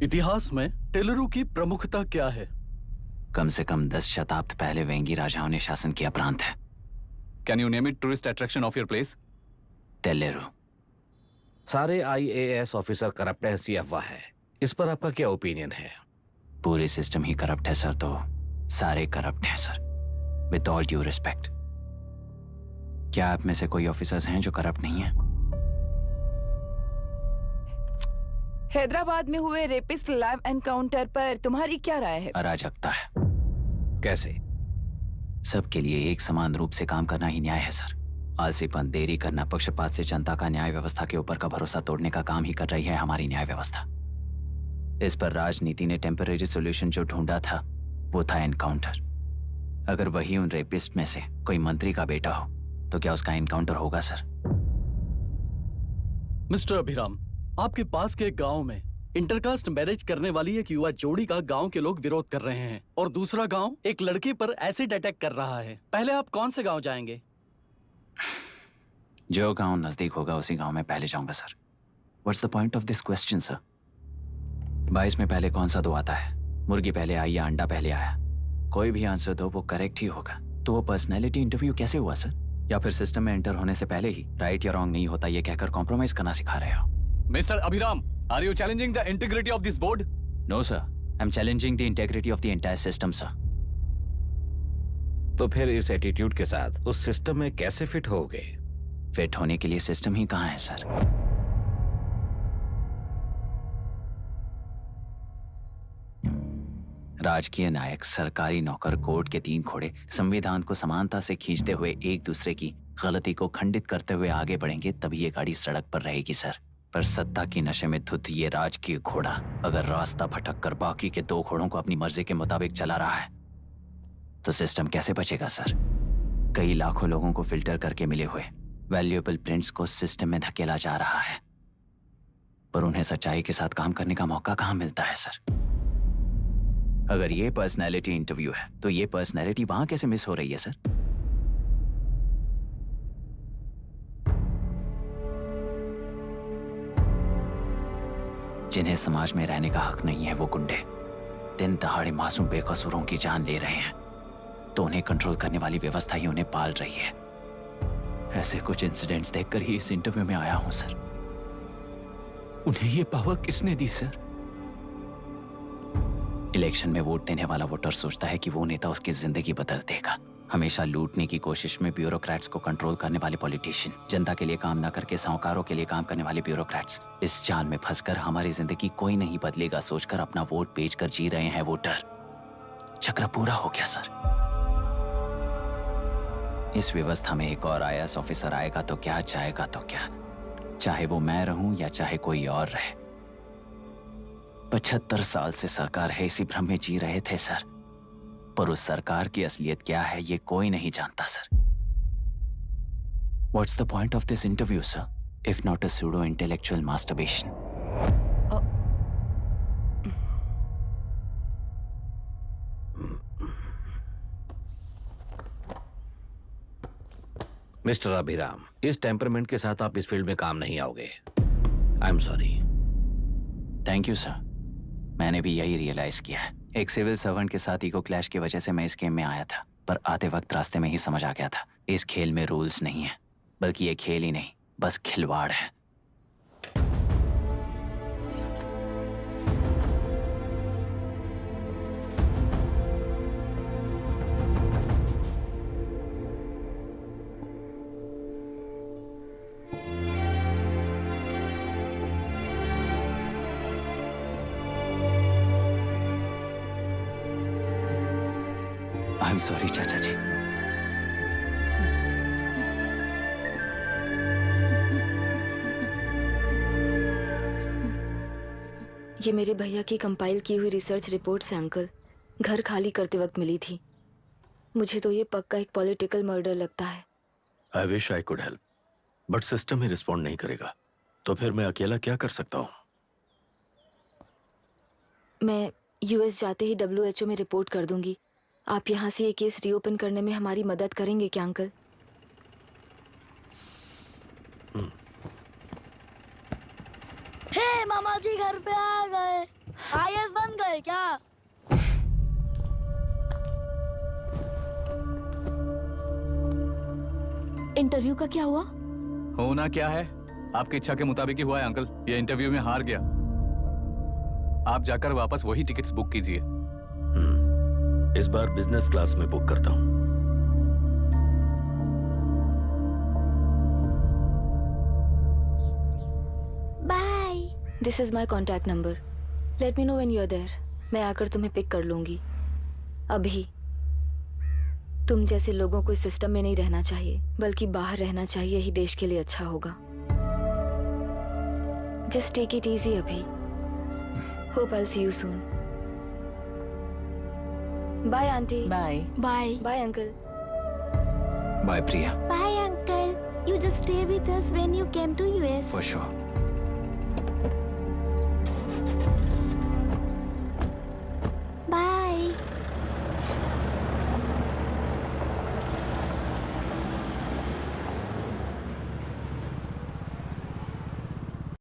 इतिहास में टेलरों की प्रमुखता क्या है? कम से कम 10 शताब्द पहले वेंगी राजाओं ने शासन किया प्रांत है। Can you name it tourist attraction of your place? टेलेरो। सारे IAS ऑफिसर करप्ट है, ऐसी अफवाह है। इस पर आपका क्या ओपिनियन है? पूरे सिस्टम ही करप्ट है सर, तो सारे करप्ट हैं sir, with all due respect. क्या आप में से कोई ऑफिसर्स हैं जो करप्ट नहीं है? हैदराबाद में हुए रेपिस्ट लाइव एनकाउंटर पर तुम्हारी क्या राय है? अराजकता है। कैसे? सबके लिए एक समान रूप से काम करना ही न्याय है सर। आलसीपन, देरी करना, पक्षपात से जनता का न्याय व्यवस्था के ऊपर का भरोसा तोड़ने का काम ही कर रही है हमारी न्याय व्यवस्था। इस पर राजनीति ने टेम्पररी सॉल्यूशन जो ढूंढा था वो था एनकाउंटर। अगर वही उन रेपिस्ट में से कोई मंत्री का बेटा हो तो क्या उसका एनकाउंटर होगा सर? मिस्टर अभिराम, आपके पास के गांव में इंटरकास्ट मैरिज करने वाली एक युवा जोड़ी का गांव के लोग विरोध कर रहे हैं और दूसरा गांव एक लड़के पर एसिड अटैक कर रहा है। पहले आप कौन से गांव जाएंगे? जो गांव नजदीक होगा उसी गांव में पहले जाऊंगा sir. What's the point of this question sir? 22 में पहले कौन सा दो आता है? मुर्गी पहले आई या अंडा पहले आया? कोई भी आंसर दो, वो करेक्ट ही होगा। तो वो पर्सनैलिटी इंटरव्यू कैसे हुआ सर? या फिर सिस्टम में एंटर होने से पहले ही राइट या रॉन्ग नहीं होता ये कहकर कॉम्प्रोमाइज करना सिखा रहे हो? Mister Abhiram, are you challenging the integrity of this board? No sir, I am challenging the integrity of the entire system sir. तो फिर इस एटीट्यूड के साथ उस सिस्टम में कैसे फिट होगे? फिट होने के लिए सिस्टम ही कहाँ है सर? राजकीय नायक, सरकारी नौकर, कोर्ट के 3 घोड़े संविधान को समानता से खींचते हुए एक दूसरे की गलती को खंडित करते हुए आगे बढ़ेंगे, तभी ये गाड़ी सड़क पर रहेगी सर। पर सत्ता की नशे में धुत ये राजकीय घोड़ा अगर रास्ता भटक कर बाकी के 2 घोड़ों को अपनी मर्जी के मुताबिक चला रहा है तो सिस्टम कैसे बचेगा सर? कई लाखों लोगों को फिल्टर करके मिले हुए वैल्यूएबल प्रिंट्स को सिस्टम में धकेला जा रहा है, पर उन्हें सच्चाई के साथ काम करने का मौका कहाँ मिलता है सर? अगर ये पर्सनैलिटी इंटरव्यू है तो ये पर्सनैलिटी वहां कैसे मिस हो रही है सर? जिन्हें समाज में रहने का हक नहीं है वो गुंडे दिन दहाड़े मासूम बेकसूरों की जान ले रहे हैं, तो उन्हें कंट्रोल करने वाली व्यवस्था ही उन्हें पाल रही है। ऐसे कुछ इंसिडेंट्स देखकर ही इस इंटरव्यू में आया हूं सर। उन्हें ये पावर किसने दी सर? इलेक्शन में वोट देने वाला वोटर सोचता है कि वो नेता उसकी जिंदगी बदल देगा। हमेशा लूटने की कोशिश में ब्यूरोक्रेट्स को कंट्रोल करने वाले पॉलिटिशियन, जनता के लिए काम न करके साहूकारों के लिए काम करने वाले ब्यूरोक्रेट्स, इस जाल में फंसकर हमारी जिंदगी कोई नहीं बदलेगा सोचकर अपना वोट बेचकर जी रहे हैं वोटर। चक्र पूरा हो गया सर। इस व्यवस्था में एक और IAS ऑफिसर आएगा तो क्या, जाएगा तो क्या, चाहे वो मैं रहूं या चाहे कोई और रहे। 75 साल से सरकार है इसी भ्रम में जी रहे थे सर, पर उस सरकार की असलियत क्या है ये कोई नहीं जानता sir. What's the point of this interview sir, if not a pseudo intellectual masturbation? Mister Abhiram, इस टेम्परमेंट के साथ आप इस फील्ड में काम नहीं आओगे। I am sorry. Thank you sir, मैंने भी यही रियलाइज किया है। एक सिविल सर्वेंट के साथ ईगो क्लैश की वजह से मैं इस गेम में आया था, पर आते वक्त रास्ते में ही समझ आ गया था इस खेल में रूल्स नहीं है, बल्कि ये खेल ही नहीं बस खिलवाड़ है। आई एम सॉरी चाचा जी। ये मेरे भैया की कंपाइल की हुई रिसर्च रिपोर्ट से अंकल, घर खाली करते वक्त मिली थी। मुझे तो ये पक्का एक पॉलिटिकल मर्डर लगता है। I wish I could help, but system he respond नहीं करेगा, तो फिर मैं अकेला क्या कर सकता हूँ? मैं US जाते ही WHO में रिपोर्ट कर दूंगी। आप यहाँ से ये केस रीओपन करने में हमारी मदद करेंगे क्या अंकल? हे मामा जी घर पे आ गए। आईएएस बन गए क्या? इंटरव्यू का क्या हुआ? होना क्या है, आपकी इच्छा के मुताबिक ही हुआ है अंकल। ये इंटरव्यू में हार गया। आप जाकर वापस वही टिकट्स बुक कीजिए। इस बार बिजनेस क्लास में बुक करता हूँ। Bye. This is my contact number. Let me know when you are there. मैं आकर तुम्हें पिक कर लूंगी। अभी तुम जैसे लोगों को इस सिस्टम में नहीं रहना चाहिए, बल्कि बाहर रहना चाहिए, ही देश के लिए अच्छा होगा। जस्ट टेक इट इजी अभी। Hope I see you soon. Bye aunty. Bye. Bye. Bye uncle. Bye Priya. Bye uncle. You just stay with us when you came to US. For sure.